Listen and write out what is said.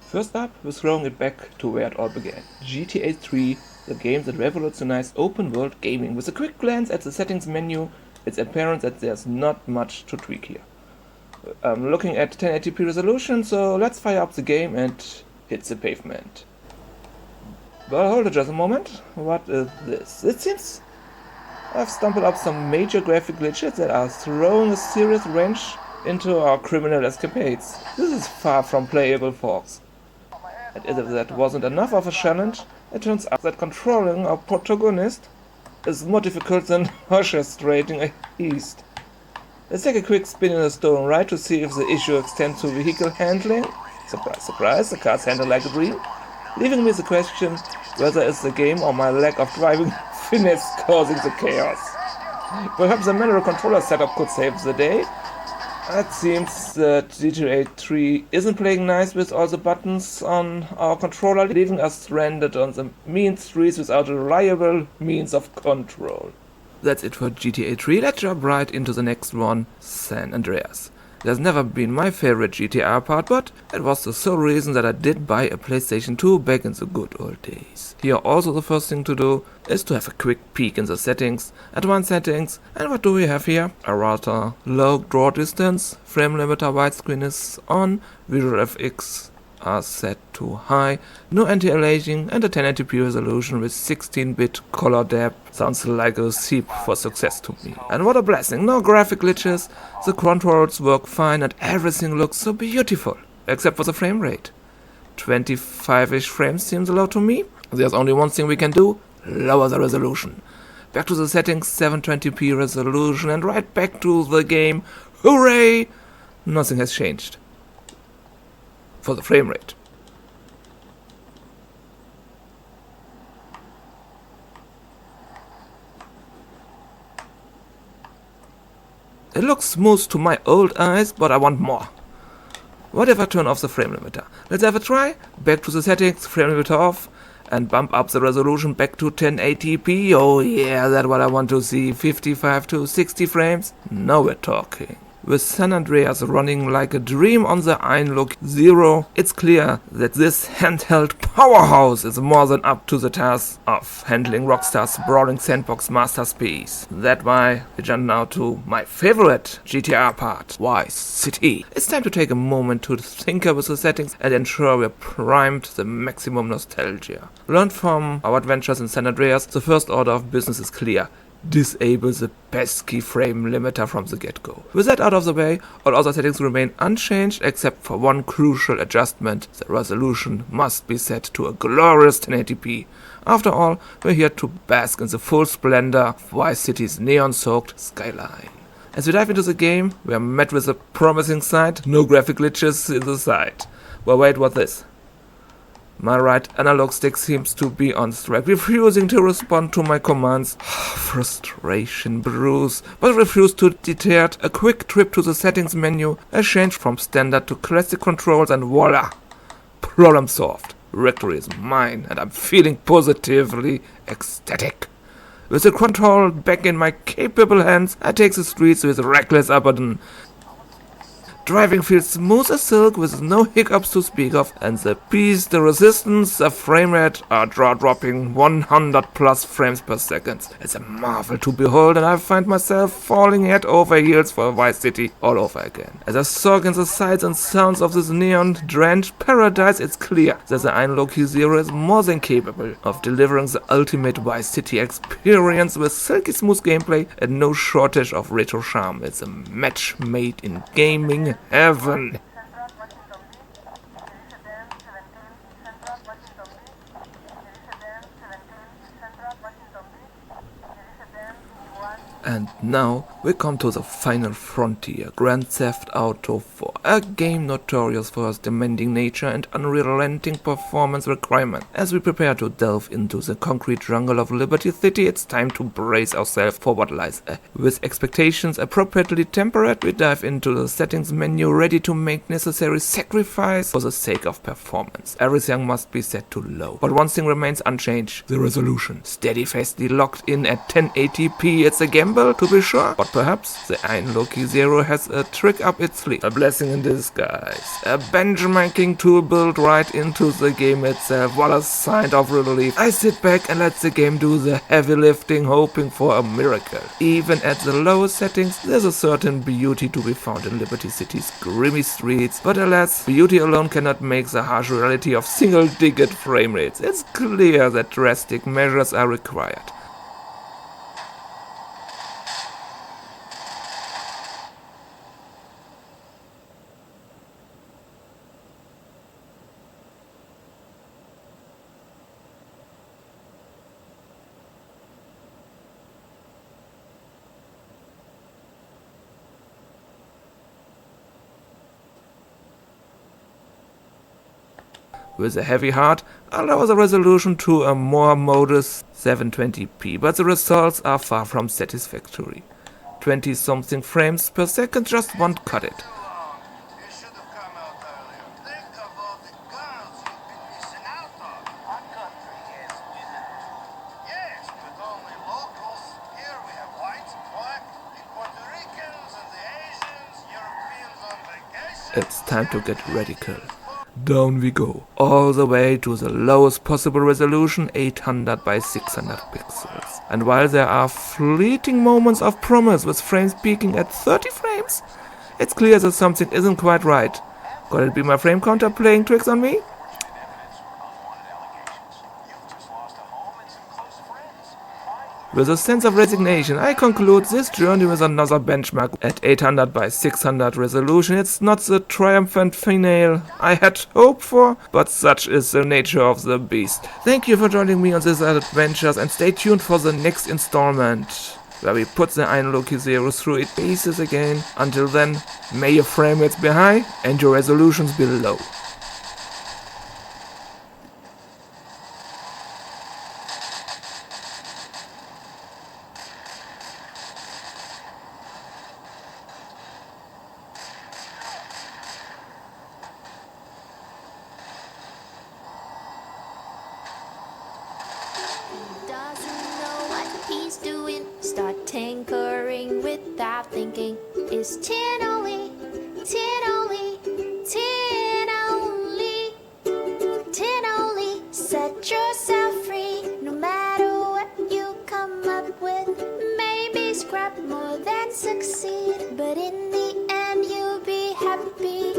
First up, we're throwing it back to where it all began. GTA 3, the game that revolutionized open-world gaming. With a quick glance at the settings menu, it's apparent that there's not much to tweak here. I'm looking at 1080p resolution, so let's fire up the game and hit the pavement. But hold it just a moment, what is this? It seems I've stumbled up some major graphic glitches that are throwing a serious wrench into our criminal escapades. This is far from playable, folks. And if that wasn't enough of a challenge, it turns out that controlling our protagonist is more difficult than orchestrating a heist. Let's take a quick spin in the stone right to see if the issue extends to vehicle handling. Surprise, surprise, the cars handle like a dream. Leaving me the question whether it's the game or my lack of driving finesse causing the chaos. Perhaps the manual controller setup could save the day. It seems that GTA 3 isn't playing nice with all the buttons on our controller, leaving us stranded on the mean streets without a reliable means of control. That's it for GTA 3, let's jump right into the next one, San Andreas. There's never been my favorite GTA part, but it was the sole reason that I did buy a PlayStation 2 back in the good old days. Here also the first thing to do is to have a quick peek in the settings, advanced settings, and what do we have here? A rather low draw distance, frame limiter widescreen is on, visual FX are set to high, no anti-aliasing and a 1080p resolution with 16-bit color depth. Sounds like a recipe for success to me. And what a blessing, no graphic glitches, the controls work fine and everything looks so beautiful, except for the frame rate. 25-ish frames seems low to me. There's only one thing we can do, lower the resolution. Back to the settings, 720p resolution and right back to the game. Hooray! Nothing has changed for the frame rate. It looks smooth to my old eyes, but I want more. What if I turn off the frame limiter? Let's have a try. Back to the settings, frame limiter off, and bump up the resolution back to 1080p. Oh yeah, that's what I want to see. 55 to 60 frames. Now we're talking. With San Andreas running like a dream on the AYN Loki 0, it's clear that this handheld powerhouse is more than up to the task of handling Rockstar's sprawling sandbox masterpiece. That's why we jump now to my favorite GTA part, Vice City. It's time to take a moment to tinker with the settings and ensure we're primed the maximum nostalgia. Learned from our adventures in San Andreas, the first order of business is clear. Disable the pesky frame limiter from the get-go. With that out of the way, all other settings remain unchanged except for one crucial adjustment. The resolution must be set to a glorious 1080p. After all, we're here to bask in the full splendor of Vice City's neon-soaked skyline. As we dive into the game, we are met with a promising sight, no graphic glitches in the sight. But wait, what's this? My right analog stick seems to be on strike, refusing to respond to my commands. Frustration brews, but refuse to deter. A quick trip to the settings menu, a change from standard to classic controls, and voila! Problem solved. Victory is mine, and I'm feeling positively ecstatic. With the control back in my capable hands, I take the streets with reckless abandon. Driving feels smooth as silk with no hiccups to speak of, and the peace, the resistance, the frame rate are jaw-dropping 100 plus frames per second. It's a marvel to behold, and I find myself falling head over heels for Vice City all over again. As I soak in the sights and sounds of this neon-drenched paradise, it's clear that the AYN Loki 0 is more than capable of delivering the ultimate Vice City experience with silky smooth gameplay and no shortage of retro charm. It's a match made in gaming heaven. And now we come to the final frontier, Grand Theft Auto 4, a game notorious for its demanding nature and unrelenting performance requirements. As we prepare to delve into the concrete jungle of Liberty City, it's time to brace ourselves for what lies ahead. With expectations appropriately tempered, we dive into the settings menu ready to make necessary sacrifice for the sake of performance. Everything must be set to low, but one thing remains unchanged, the resolution. Steadfastly locked in at 1080p, it's a gamble to be sure, but perhaps the AYN Loki 0 has a trick up its sleeve. A blessing in disguise. A benchmarking tool built right into the game itself. What a sign of relief. I sit back and let the game do the heavy lifting, hoping for a miracle. Even at the lowest settings, there's a certain beauty to be found in Liberty City's grimy streets, but alas, beauty alone cannot make the harsh reality of single-digit frame rates. It's clear that drastic measures are required. With a heavy heart, I lower the resolution to a more modest 720p, but the results are far from satisfactory. 20-something frames per second just won't cut it. You should have come out earlier. Think of all the girls you've been missing out on. Our country has visitors. Yes, but only locals. Here we have whites, black, the Puerto Ricans and the Asians, Europeans on vacation. It's time to get radical. Down we go, all the way to the lowest possible resolution, 800 by 600 pixels. And while there are fleeting moments of promise with frames peaking at 30 frames, it's clear that something isn't quite right. Could it be my frame counter playing tricks on me? With a sense of resignation, I conclude this journey with another benchmark at 800 by 600 resolution. It's not the triumphant finale I had hoped for, but such is the nature of the beast. Thank you for joining me on these adventures, and stay tuned for the next installment, where we put the AYN Loki series through its paces again. Until then, may your frame rates be high and your resolutions be low. He's doing, start tinkering without thinking. It's TianOnly, TianOnly, TianOnly, TianOnly. Set yourself free, no matter what you come up with. Maybe scrap more than succeed, but in the end you'll be happy.